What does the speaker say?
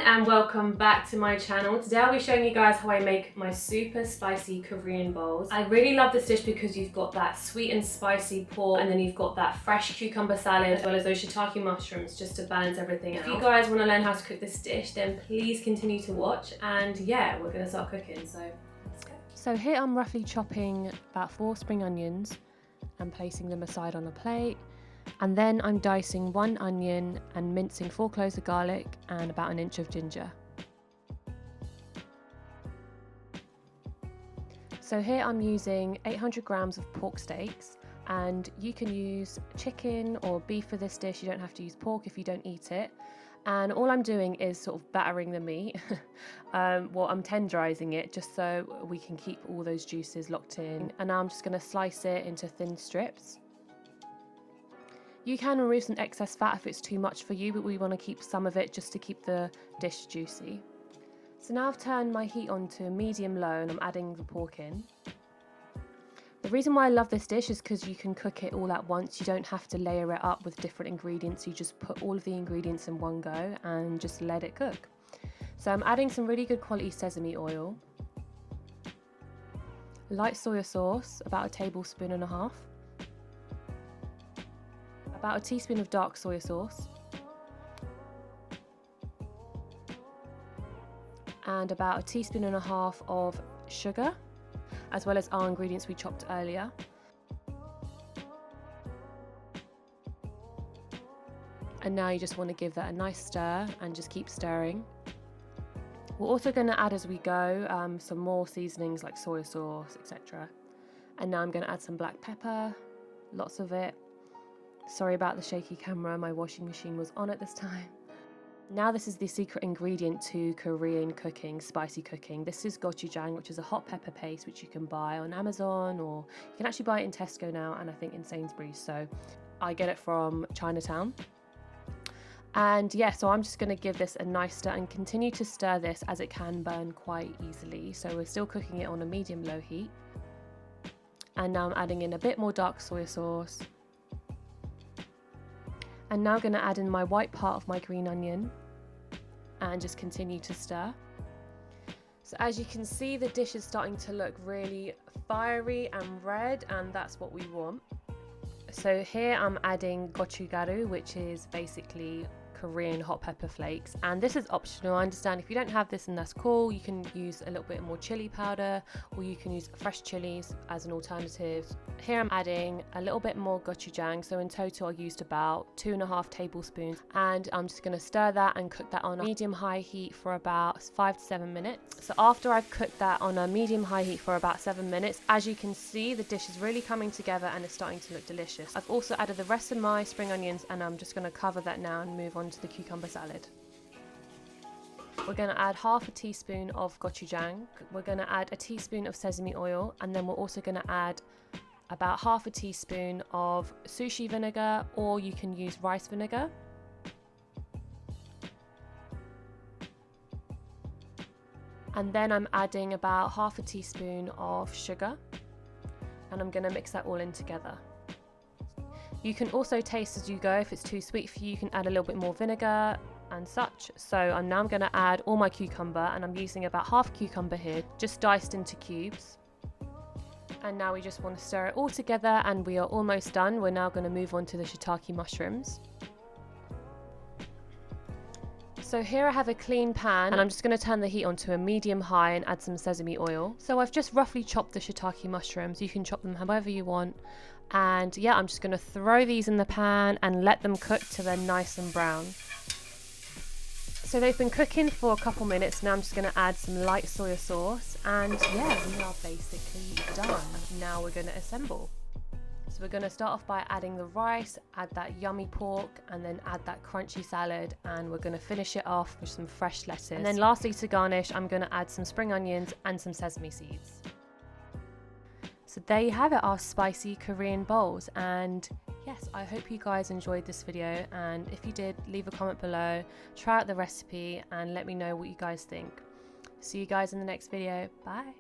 and welcome back to my channel. Today I'll be showing you guys how I make my super spicy Korean bowls. I really love this dish because you've got that sweet and spicy pork, and then you've got that fresh cucumber salad, as well as those shiitake mushrooms just to balance everything out. If you guys want to learn how to cook this dish, then please continue to watch, and yeah, we're gonna start cooking, so let's go. So here I'm roughly chopping about 4 spring onions and placing them aside on a plate. And then I'm dicing 1 onion and mincing 4 cloves of garlic and about 1 inch of ginger. So here I'm using 800 grams of pork steaks, and you can use chicken or beef for this dish. You don't have to use pork if you don't eat it. And all I'm doing is sort of battering the meat. Well, I'm tenderizing it just so we can keep all those juices locked in. And now I'm just going to slice it into thin strips. You can remove some excess fat if it's too much for you, but we want to keep some of it just to keep the dish juicy. So now I've turned my heat on to medium-low and I'm adding the pork in. The reason why I love this dish is because you can cook it all at once. You don't have to layer it up with different ingredients. You just put all of the ingredients in one go and just let it cook. So I'm adding some really good quality sesame oil, light soy sauce, about 1.5 tablespoons, about 1 teaspoon of dark soy sauce, and about 1.5 teaspoons of sugar, as well as our ingredients we chopped earlier. And now you just want to give that a nice stir and just keep stirring. We're also going to add as we go some more seasonings like soy sauce, etc. And now I'm going to add some black pepper, lots of it. Sorry about the shaky camera, my washing machine was on at this time. Now this is the secret ingredient to Korean cooking, spicy cooking. This is Gochujang, which is a hot pepper paste which you can buy on Amazon, or you can actually buy it in Tesco now, and I think in Sainsbury's, so I get it from Chinatown. And yeah, so I'm just going to give this a nice stir and continue to stir this as it can burn quite easily. So we're still cooking it on a medium-low heat. And now I'm adding in a bit more dark soy sauce. And now I'm going to add in my white part of my green onion and just continue to stir. So as you can see, the dish is starting to look really fiery and red, and that's what we want. So here I'm adding Gochugaru, which is basically Korean hot pepper flakes, and this is optional. I understand if you don't have this, and that's cool. You can use a little bit more chili powder, or you can use fresh chilies as an alternative. Here I'm adding a little bit more gochujang, so in total I used about 2.5 tablespoons, and I'm just going to stir that and cook that on a medium-high heat for about 5 to 7 minutes. So after I've cooked that on a medium-high heat for about 7 minutes, as you can see, the dish is really coming together and it's starting to look delicious. I've also added the rest of my spring onions, and I'm just going to cover that now and move on to the cucumber salad. We're going to add 1/2 teaspoon of gochujang. We're going to add 1 teaspoon of sesame oil, and then we're also going to add about 1/2 teaspoon of sushi vinegar, or you can use rice vinegar. And then I'm adding about 1/2 teaspoon of sugar, and I'm going to mix that all in together. You can also taste as you go. If it's too sweet for you, you can add a little bit more vinegar and such. So I'm going to add all my cucumber, and I'm using about 1/2 cucumber here, just diced into cubes. And now we just want to stir it all together, and we are almost done. We're now going to move on to the shiitake mushrooms. So here I have a clean pan, and I'm just going to turn the heat on to a medium high and add some sesame oil. So I've just roughly chopped the shiitake mushrooms. You can chop them however you want. And yeah, I'm just going to throw these in the pan and let them cook till they're nice and brown. So they've been cooking for a couple minutes. Now I'm just going to add some light soy sauce, and yeah, we are basically done. Now we're going to assemble. So we're going to start off by adding the rice, add that yummy pork, and then add that crunchy salad, and we're going to finish it off with some fresh lettuce. And then lastly, to garnish, I'm going to add some spring onions and some sesame seeds. So there you have it, our spicy Korean bowls. And yes, I hope you guys enjoyed this video, and if you did, leave a comment below, try out the recipe and let me know what you guys think. See you guys in the next video. Bye.